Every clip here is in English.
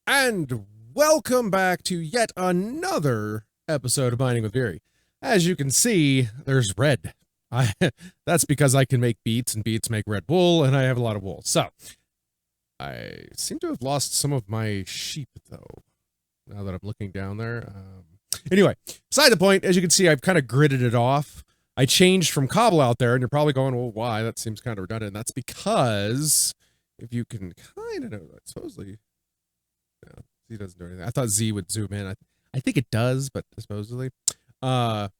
And welcome back to yet another episode of Mining with Virii. As you can see, there's red. That's because I can make beets, and beets make red wool, and I have a lot of wool. So, I seem to have lost some of my sheep, though, now that I'm looking down there. Anyway, beside the point, as you can see, I've kind of gridded it off. I changed from cobble out there, and you're probably going, well, why? That seems kind of redundant. And that's because, if you can kind of know, supposedly... Yeah, Z doesn't do anything. I thought Z would zoom in. I think it does, but supposedly. But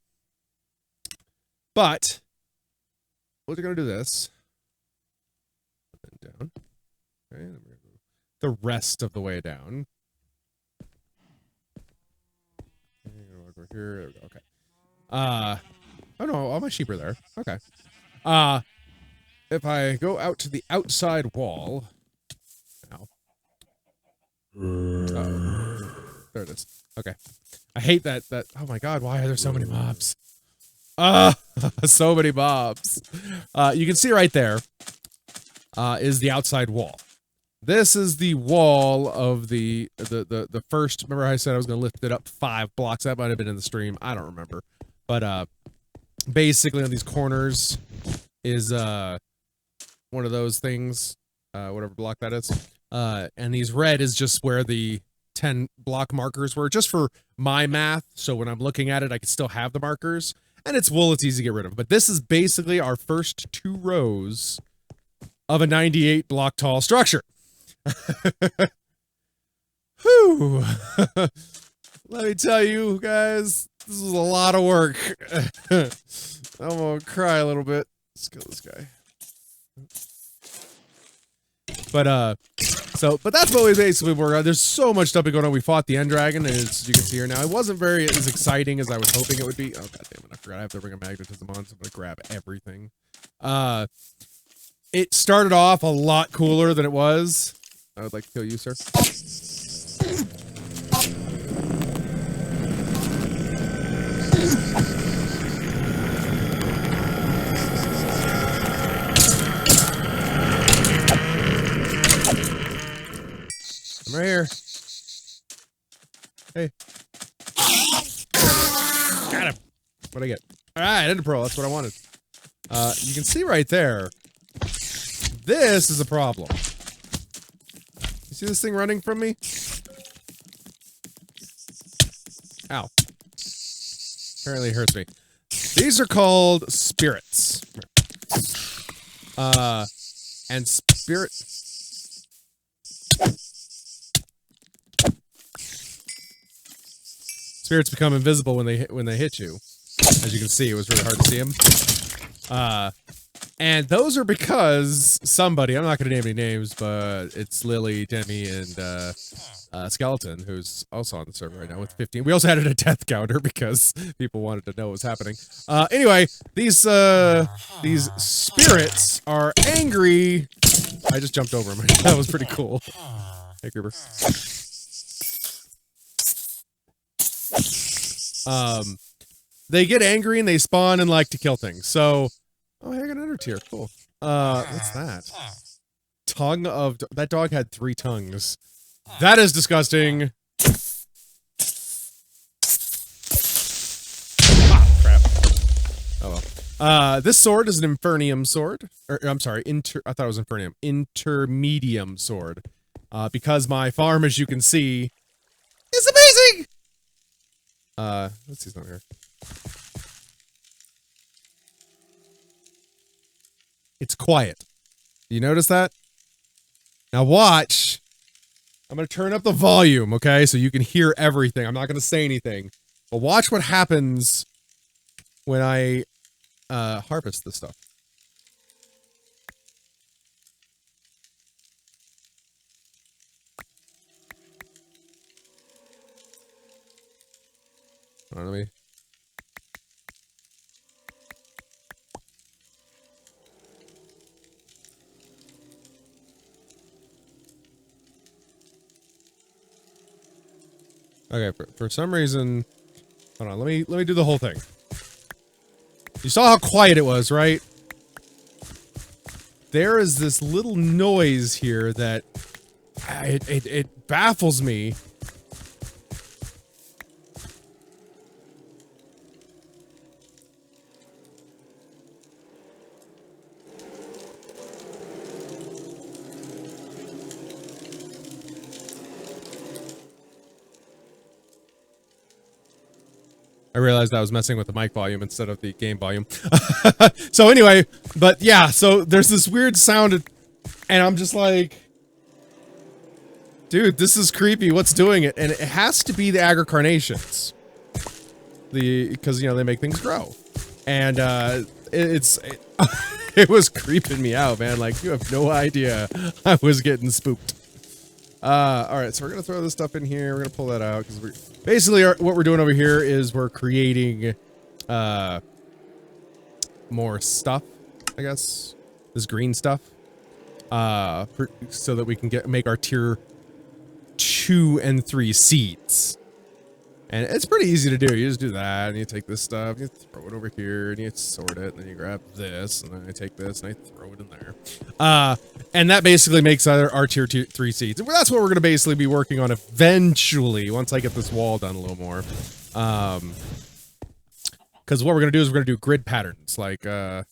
we're gonna do this. And down. Okay, then we're gonna go the rest of the way down. Okay, over here. There we go. Okay. Oh no, all my sheep are there. Okay. If I go out to the outside wall. Oh, there it is. Okay. I hate that. Oh my god, why are there so many mobs? So many mobs. You can see right there is the outside wall. This is the wall of the first. Remember how I said I was going to lift it up 5 blocks? That might have been in the stream. I don't remember. But basically on these corners is one of those things. Whatever block that is. And these red is just where the 10 block markers were, just for my math. So when I'm looking at it, I can still have the markers. And it's wool, it's easy to get rid of. But this is basically our first 2 rows of a 98 block tall structure. Whew. Let me tell you guys, this is a lot of work. I'm gonna cry a little bit. Let's kill this guy. But that's what we basically work on. There's so much stuff going on. We fought the end dragon, as you can see here now. It wasn't very as exciting as I was hoping it would be. Oh god damn it! I forgot I have to bring a magnetism on, so I'm gonna grab everything. It started off a lot cooler than it was. I would like to kill you, sir. I'm right here. Hey. Got him. What'd I get? Alright, Ender Pearl. That's what I wanted. You can see right there. This is a problem. You see this thing running from me? Ow. Apparently it hurts me. These are called spirits. And spirit... Spirits become invisible when they hit you. As you can see, it was really hard to see them. And those are because somebody, I'm not going to name any names, but it's Lily, Demi, and Skeleton, who's also on the server right now with 15. We also added a death counter because people wanted to know what was happening. Anyway, these spirits are angry. I just jumped over him. That was pretty cool. Hey, Creeper. They get angry and they spawn and like to kill things. So, oh, hey, I got an ender tier. Cool. What's that? Tongue of... That dog had 3 tongues. That is disgusting. Ah, crap. Oh well. This sword is an Infernium sword. Or, I'm sorry, I thought it was Infernium. Intermedium sword. Because my farm, as you can see, is amazing! Let's see something here. It's quiet. You notice that? Now watch. I'm gonna turn up the volume, okay? So you can hear everything. I'm not gonna say anything. But watch what happens when I, harvest this stuff. Hold on, let me... Okay, for some reason... Hold on, let me do the whole thing. You saw how quiet it was, right? there is this little noise here that it baffles me. I realized I was messing with the mic volume instead of the game volume. So anyway, but yeah, so there's this weird sound, and I'm just like, dude, this is creepy. What's doing it? And it has to be the agar carnations. Because, you know, they make things grow. And it was creeping me out, man. Like, you have no idea. I was getting spooked. Alright, so we're gonna throw this stuff in here. We're gonna pull that out, because we're basically what we're doing over here is we're creating more stuff, I guess. This green stuff. So that we can make our tier 2 and 3 seeds. And it's pretty easy to do. You just do that, and you take this stuff, you throw it over here, and you sort it, and then you grab this, and then I take this, and I throw it in there. And that basically makes our tier 3 seeds. And that's what we're going to basically be working on eventually, once I get this wall done a little more. Because what we're going to do is we're going to do grid patterns, like our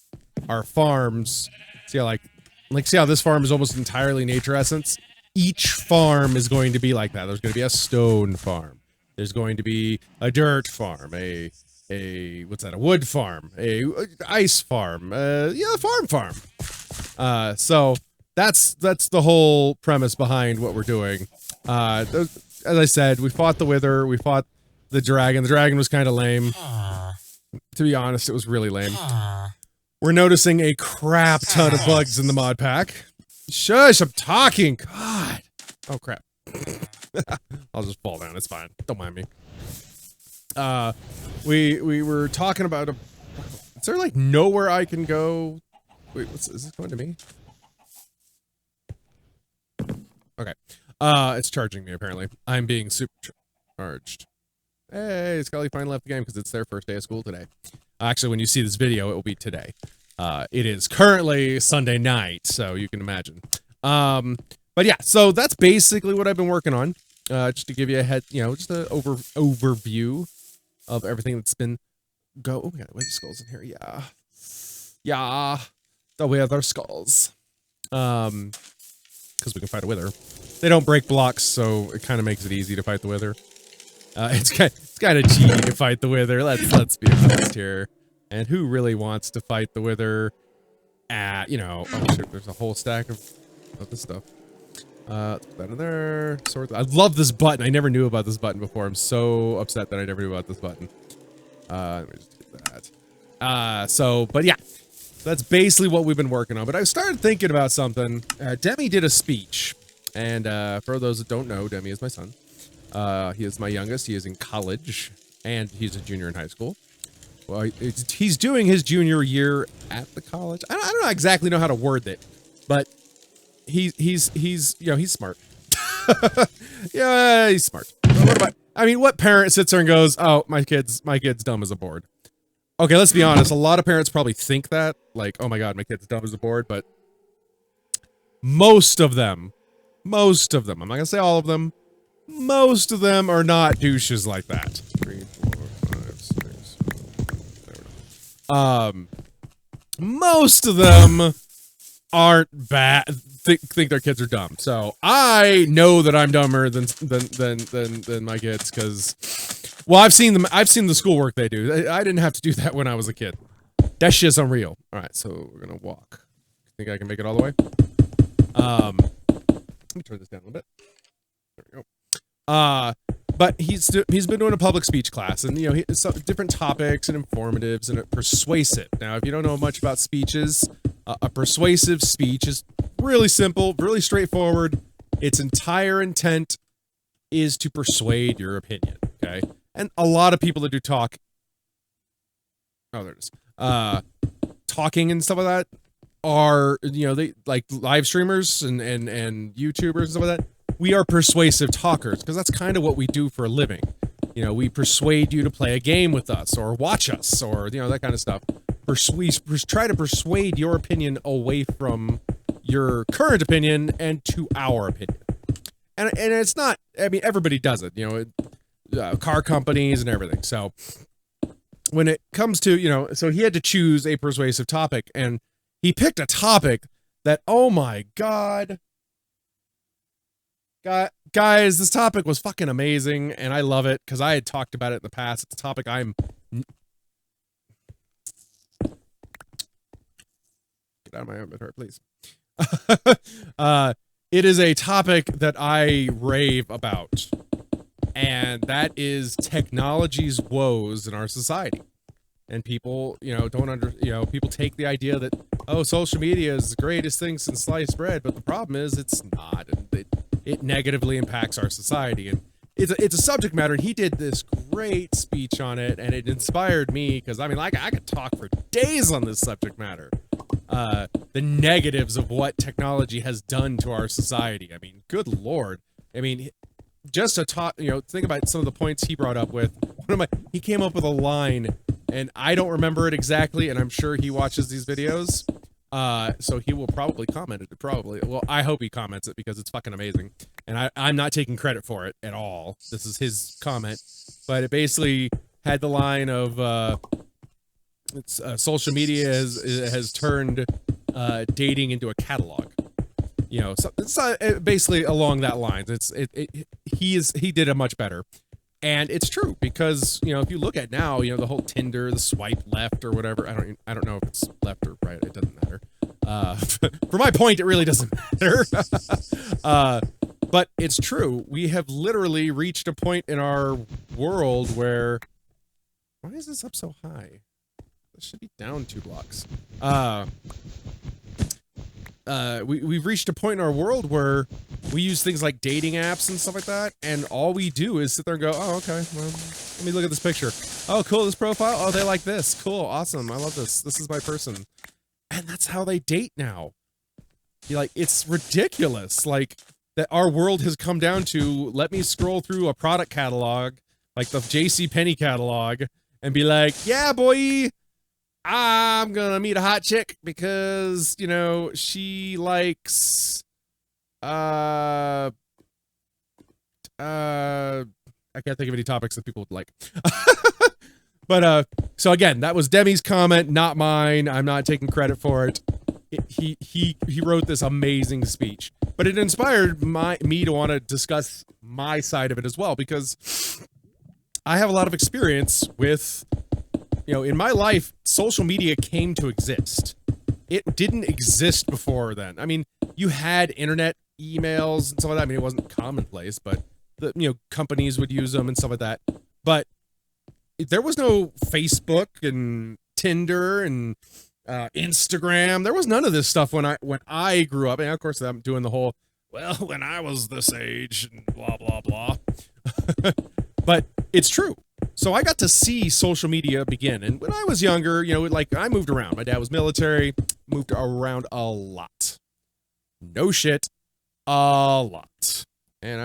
farms. See how, see how this farm is almost entirely nature essence? Each farm is going to be like that. There's going to be a stone farm. There's going to be a dirt farm, a what's that? A wood farm, a ice farm, yeah, farm. So that's the whole premise behind what we're doing. As I said, we fought the Wither, we fought the dragon. The dragon was kind of lame. To be honest, it was really lame. We're noticing a crap ton of bugs in the mod pack. Shush, I'm talking. God. Oh crap. I'll just fall down. It's fine. Don't mind me. We were talking about is there like nowhere I can go? Wait, is this going to me? Okay. It's charging me apparently. I'm being supercharged. Hey, Scully finally left the game because it's their first day of school today. Actually, when you see this video, it will be today. It is currently Sunday night, so you can imagine. But yeah, so that's basically what I've been working on. Just to give you a just an overview of everything that's been Oh, we got wither skulls in here. Yeah. Yeah. The wither skulls. Because we can fight a wither. They don't break blocks, so it kind of makes it easy to fight the wither. It's kind of cheaty to fight the wither. Let's be honest here. And who really wants to fight the wither? Oh shit, there's a whole stack of this stuff. Let's put that in there. I love this button. I never knew about this button before. I'm so upset that I never knew about this button. Let me just get that. But yeah, that's basically what we've been working on. But I started thinking about something. Demi did a speech. And for those that don't know, Demi is my son. He is my youngest. He is in college. And he's a junior in high school. Well, he's doing his junior year at the college. I don't exactly know how to word it. But he's smart. Yeah, he's smart. What parent sits there and goes, "Oh, my kid's dumb as a board." Okay, let's be honest. A lot of parents probably think that, like, "Oh my god, my kid's dumb as a board," but most of them, I'm not gonna say all of them, most of them are not douches like that. 3, 4, 5, 6. There we go. Most of them aren't bad. Think their kids are dumb. So I know that I'm dumber than my kids because, well, I've seen the schoolwork they do. I didn't have to do that when I was a kid. That shit's unreal. All right, so we're gonna walk. Think I can make it all the way? Let me turn this down a little bit. There we go. But he's been doing a public speech class, and it's different topics and informatives and persuasive. Now, if you don't know much about speeches, a persuasive speech is really simple, really straightforward. Its entire intent is to persuade your opinion. Okay, and a lot of people that do talk. Oh, there it is. Talking and stuff like that are they like live streamers and YouTubers and stuff like that. We are persuasive talkers because that's kind of what we do for a living. We persuade you to play a game with us or watch us or, that kind of stuff. We try to persuade your opinion away from your current opinion and to our opinion. and it's not. I mean, everybody does it. You know, car companies and everything. So when it comes to, you know, so he had to choose a persuasive topic, and he picked a topic that, oh my god, guys, this topic was fucking amazing, and I love it because I had talked about it in the past. It's a topic I'm. Get out of my inventory, please. It is a topic that I rave about, and that is technology's woes in our society. And people, you know, people take the idea that, oh, social media is the greatest thing since sliced bread, but the problem is it's not, and it negatively impacts our society. And it's a subject matter, and he did this great speech on it, and it inspired me, because I mean, like, I could talk for days on this subject matter. The negatives of what technology has done to our society. I mean, good lord. I mean, just to talk, you know, think about some of the points he brought up with. He came up with a line, and I don't remember it exactly, and I'm sure he watches these videos. So he will probably comment it. Well, I hope he comments it because it's fucking amazing. And I'm not taking credit for it at all. This is his comment. But it basically had the line of, social media has turned dating into a catalog. You know, so it's basically along that lines. He did a much better, and it's true because, you know, if you look at now, you know, the whole Tinder, the swipe left or whatever. I don't know if it's left or right. It doesn't matter. For my point, it really doesn't matter. But it's true. We have literally reached a point in our world where, why is this up so high? This should be down 2 blocks. We've reached a point in our world where we use things like dating apps and stuff like that, and all we do is sit there and go, oh, okay, well, let me look at this picture. Oh, cool, this profile? Oh, they like this. Cool, awesome, I love this. This is my person. And that's how they date now. Like, it's ridiculous, like, that our world has come down to, let me scroll through a product catalog, like the JCPenney catalog, and be like, yeah, boy, I'm gonna meet a hot chick because, you know, she likes, I can't think of any topics that people would like. But, so again, that was Demi's comment, not mine. I'm not taking credit for it. He wrote this amazing speech, but it inspired me to want to discuss my side of it as well, because I have a lot of experience with, you know, in my life, social media came to exist. It didn't exist before then. I mean, you had internet emails and stuff like that. I mean, it wasn't commonplace, but you know, companies would use them and stuff like that. But there was no Facebook and Tinder and Instagram. There was none of this stuff when I grew up. And of course, I'm doing the whole, well, when I was this age and blah blah blah. But it's true. So I got to see social media begin. And when I was younger, you know, like, I moved around. My dad was military, moved around a lot. No shit, a lot. And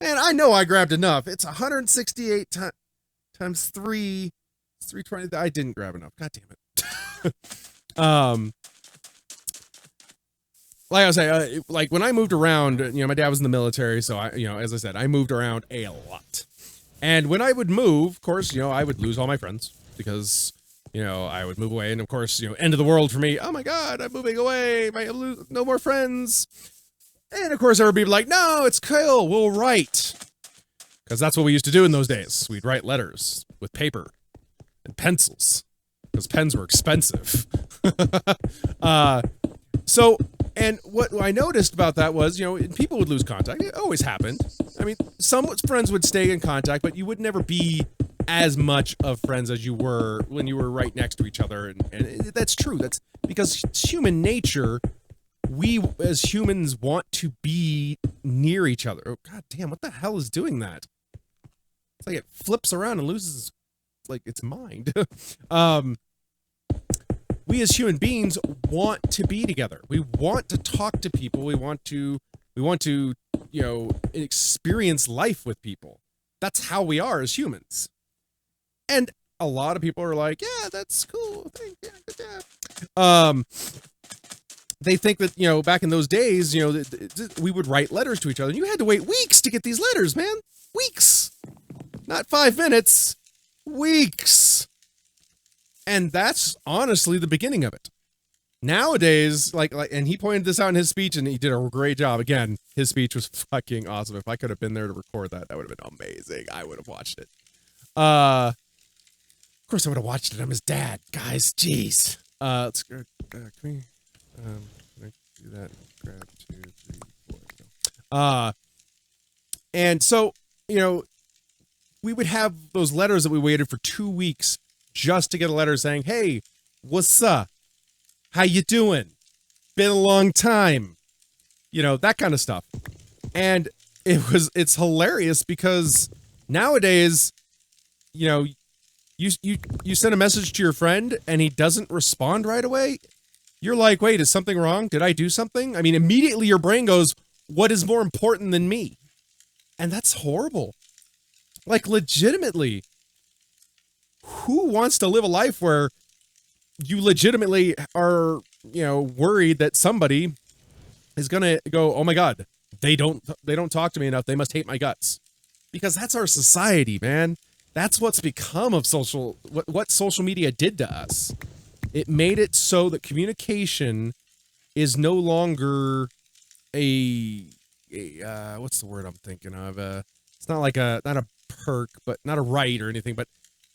I know I grabbed enough. It's 168 times 3, it's 320. I didn't grab enough. God damn it. Like I was saying, like, when I moved around, you know, my dad was in the military, so I, you know, as I said, I moved around a lot. And when I would move, of course, you know, I would lose all my friends because, you know, I would move away, and of course, you know, end of the world for me. Oh my God, I'm moving away. I lose no more friends. And of course, everybody would be like, no, it's cool. We'll write. Because that's what we used to do in those days. We'd write letters with paper and pencils because pens were expensive. So, and what I noticed about that was, you know, people would lose contact. It always happened. I mean, some friends would stay in contact, but you would never be as much of friends as you were when you were right next to each other. And that's true. That's because it's human nature. We, as humans, want to be near each other. Oh, God damn, what the hell is doing that? It's like it flips around and loses, like, its mind. We as human beings want to be together. We want to talk to people. We want to, you know, experience life with people. That's how we are as humans. And a lot of people are like, yeah, that's cool. Thank you. Good job. they think that, you know, back in those days, you know, we would write letters to each other, and you had to wait weeks to get these letters, man. Weeks. Not 5 minutes. Weeks. And that's honestly the beginning of it. Nowadays, and he pointed this out in his speech, and he did a great job. Again, his speech was fucking awesome. If I could have been there to record that, that would have been amazing. I would have watched it. Of course I would have watched it. I'm his dad, guys. Jeez. Let's go. Can we do that? Grab 2, 3, 4. And so, you know, we would have those letters that we waited for 2 weeks just to get a letter saying, "Hey, what's up? How you doing? Been a long time." You know, that kind of stuff. And it's hilarious because nowadays, you know, you send a message to your friend and he doesn't respond right away. You're like, wait, is something wrong? Did I do something? I mean, immediately your brain goes, what is more important than me? And that's horrible. Like, legitimately, who wants to live a life where you legitimately are, you know, worried that somebody is gonna go, oh my god, they don't talk to me enough, they must hate my guts? Because that's our society, man. That's what's become of what social media did to us. It made it so that communication is no longer what's the word I'm thinking of? It's not like not a perk, but not a right or anything, but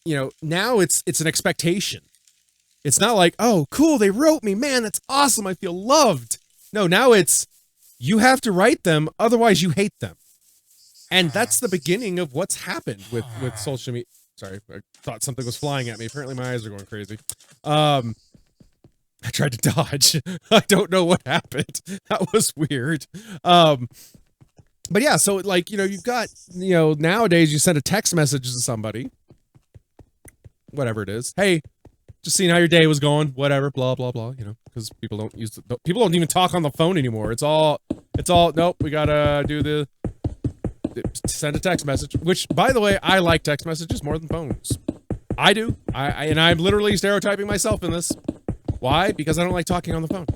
you know, now it's an expectation. It's not like, oh, cool, they wrote me, man, that's awesome, I feel loved. No, now it's, you have to write them, otherwise you hate them. And that's the beginning of what's happened with social media. Sorry, I thought something was flying at me. Apparently my eyes are going crazy. I tried to dodge. I don't know what happened. That was weird. But yeah, so like, you know, you've got, you know, nowadays you send a text message to somebody, whatever it is. Hey, just seeing how your day was going, whatever, blah, blah, blah, you know, because people don't even talk on the phone anymore. It's all, nope, we gotta do send a text message, which, by the way, I like text messages more than phones. I do. And I'm literally stereotyping myself in this. Why? Because I don't like talking on the phone.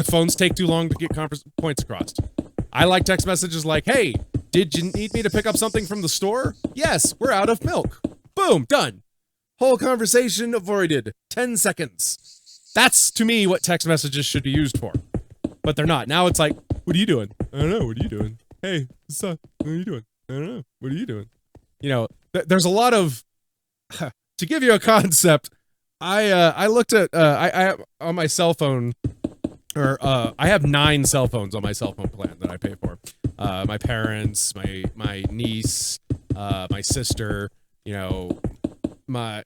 Phones take too long to get points across. I like text messages like, hey, did you need me to pick up something from the store? Yes, we're out of milk. Boom, done. Whole conversation avoided. 10 seconds. That's, to me, what text messages should be used for. But they're not. Now it's like, what are you doing? I don't know. What are you doing? Hey, what's up? What are you doing? I don't know. What are you doing? You know, there's a lot of, to give you a concept, I looked at, I on my cell phone, or I have 9 cell phones on my cell phone plan that I pay for. My parents, my niece, my sister, you know, my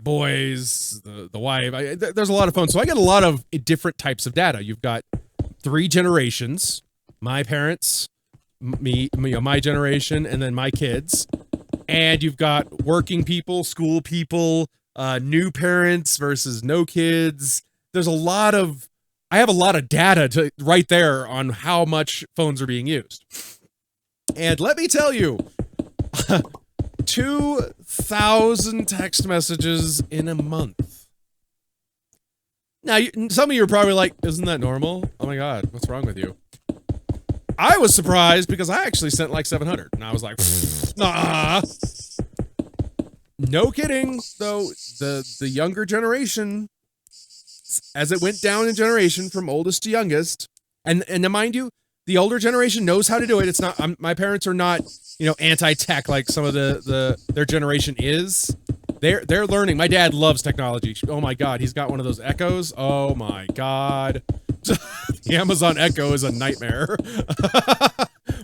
boys, the wife. There's a lot of phones, so I get a lot of different types of data. You've got 3 generations: my parents, me, you know, my generation, and then my kids. And you've got working people, school people, new parents versus no kids. There's I have a lot of data right there on how much phones are being used. And let me tell you, 2,000 text messages in a month. Now, some of you are probably like, isn't that normal? Oh my god, what's wrong with you? I was surprised because I actually sent like 700, and I was like, nah. No kidding, though. The younger generation, as it went down in generation from oldest to youngest, and to mind you, the older generation knows how to do it. It's not, my parents are not, you know, anti-tech like some of their generation is. They're learning. My dad loves technology. Oh my god, he's got one of those Echoes. Oh my god. The Amazon Echo is a nightmare.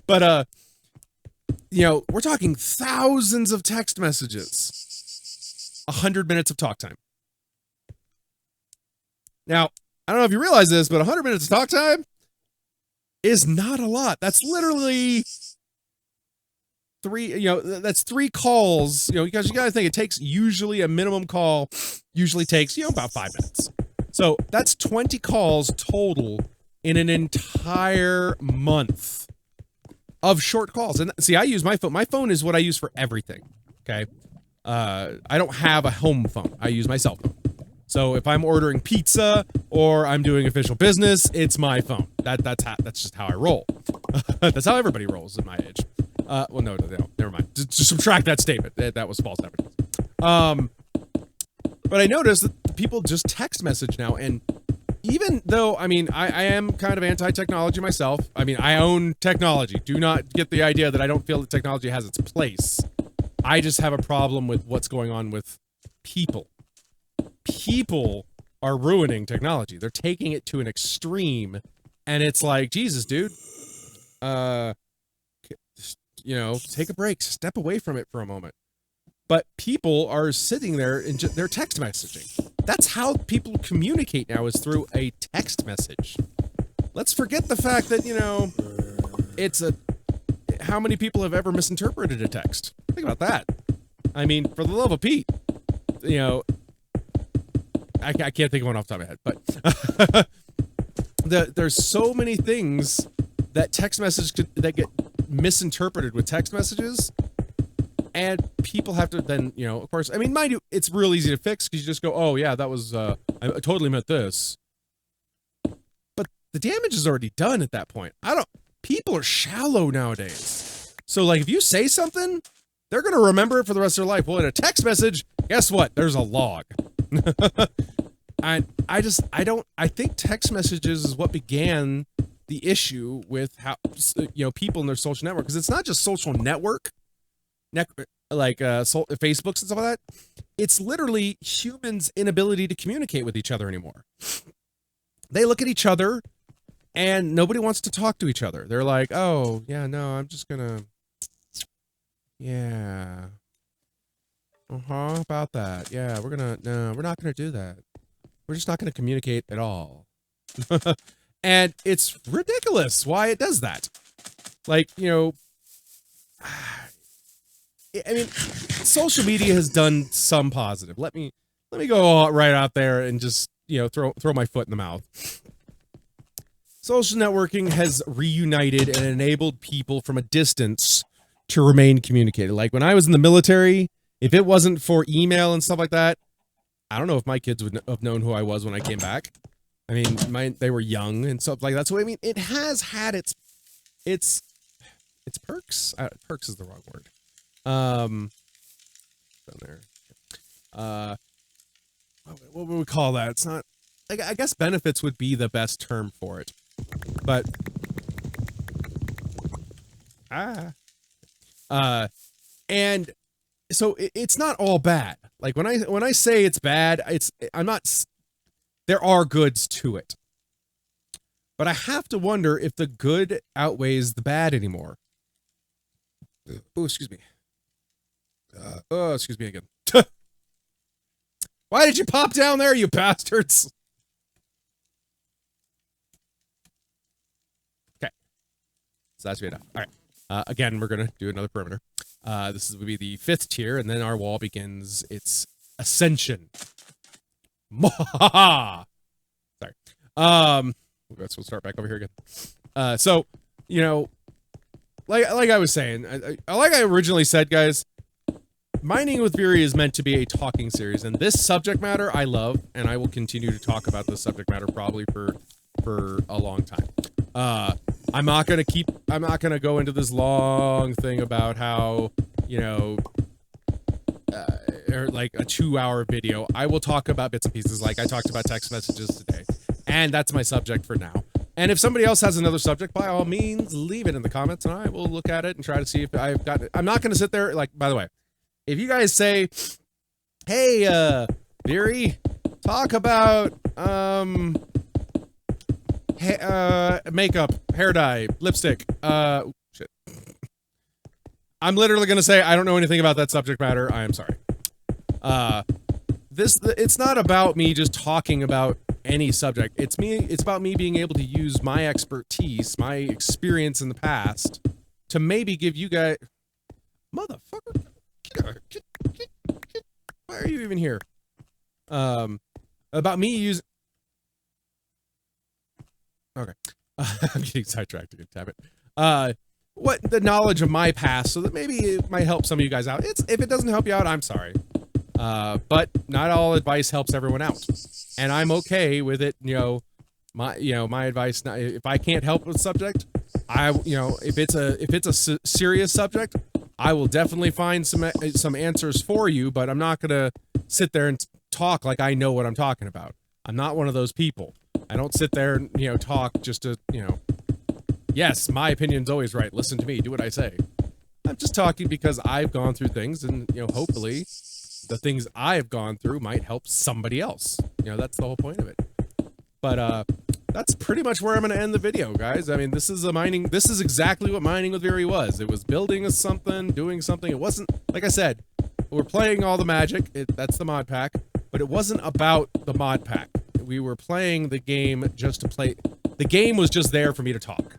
But you know, we're talking thousands of text messages, 100 minutes of talk time. Now, I don't know if you realize this, but 100 minutes of talk time is not a lot. That's literally that's 3 calls, you know, because you gotta think it takes, usually a minimum call usually takes, you know, about 5 minutes. So that's 20 calls total in an entire month of short calls. And see, I use my phone. My phone is what I use for everything. Okay. I don't have a home phone. I use my cell phone. So if I'm ordering pizza or I'm doing official business, it's my phone. That's just how I roll. That's how everybody rolls at my age. Well, no, never mind. Just subtract that statement. That was false advertising. But I noticed that people just text message now, and even though, I mean, I am kind of anti-technology myself. I mean, I own technology. Do not get the idea that I don't feel that technology has its place. I just have a problem with what's going on with people. People are ruining technology. They're taking it to an extreme, and it's like, Jesus, dude. You know, take a break. Step away from it for a moment. But people are sitting there and they're text messaging. That's how people communicate now, is through a text message. Let's forget the fact that, you know, how many people have ever misinterpreted a text? Think about that. I mean, for the love of Pete, you know, I can't think of one off the top of my head, but there's so many things that that get misinterpreted with text messages, and people have to then, you know, of course, I mean, mind you, it's real easy to fix because you just go, oh yeah, that was, I totally meant this. But the damage is already done at that point. People are shallow nowadays. So like, if you say something, they're going to remember it for the rest of their life. Well, in a text message, guess what? There's a log. And I think text messages is what began the issue with how, you know, people in their social network, because it's not just social network, like Facebooks and stuff like that. It's literally humans' inability to communicate with each other anymore. They look at each other and nobody wants to talk to each other. They're like, oh yeah, no, I'm just gonna, yeah, about that. Yeah, no, we're not gonna do that. We're just not gonna communicate at all. And it's ridiculous why it does that. Like, you know, I mean, social media has done some positive. Let me go right out there and just, you know, throw my foot in the mouth. Social networking has reunited and enabled people from a distance to remain communicated. Like when I was in the military, if it wasn't for email and stuff like that, I don't know if my kids would have known who I was when I came back. I mean, they were young and stuff like that. So I mean, it has had its perks. Perks is the wrong word. Down there. What would we call that? It's not. I guess benefits would be the best term for it. But and so it's not all bad. Like when I say it's bad, I'm not. There are goods to it, but I have to wonder if the good outweighs the bad anymore. Oh, excuse me. Oh, excuse me again. Why did you pop down there, you bastards? Okay, so that should be enough. All right. Again, we're gonna do another perimeter. This will be the 5th tier, and then our wall begins its ascension. Sorry. We'll start back over here again. So, you know, like I was saying, like I originally said, guys, Mining with Virii is meant to be a talking series, and this subject matter I love, and I will continue to talk about this subject matter probably for a long time. I'm not gonna go into this long thing about how, you know, or like a 2-hour video. I will talk about bits and pieces, like I talked about text messages today, and that's my subject for now. And if somebody else has another subject, by all means, leave it in the comments, and I will look at it and try to see if I've got it. I'm not gonna sit there, like, by the way, if you guys say, hey, Virii, talk about, makeup, hair dye, lipstick, shit. I'm literally gonna say, I don't know anything about that subject matter. I am sorry. It's not about me just talking about any subject. It's about me being able to use my expertise, my experience in the past, to maybe give you guys, motherfucker, why are you even here? About me using, okay. I'm getting sidetracked again, damn it. What the knowledge of my past, so that maybe it might help some of you guys out. If it doesn't help you out, I'm sorry. But not all advice helps everyone out, and I'm okay with it. My advice. If I can't help with the subject, if it's a serious subject, I will definitely find some answers for you. But I'm not gonna sit there and talk like I know what I'm talking about. I'm not one of those people. I don't sit there and talk just to Yes, my opinion's always right. Listen to me. Do what I say. I'm just talking because I've gone through things, and hopefully, the things I've gone through might help somebody else. That's the whole point of it. But that's pretty much where I'm going to end the video, guys. I mean, this is exactly what mining with Virii was. It was building something, doing something. It wasn't, like I said, we're playing all the magic. That's the mod pack, but it wasn't about the mod pack. We were playing the game just to play. The game was just there for me to talk.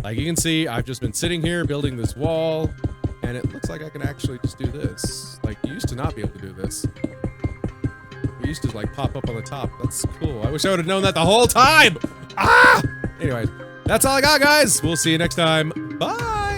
Like you can see, I've just been sitting here building this wall, and it looks like I can actually just do this. Like, you used to not be able to do this. It used to, like, pop up on the top. That's cool. I wish I would have known that the whole time! Ah! Anyways, that's all I got, guys. We'll see you next time. Bye!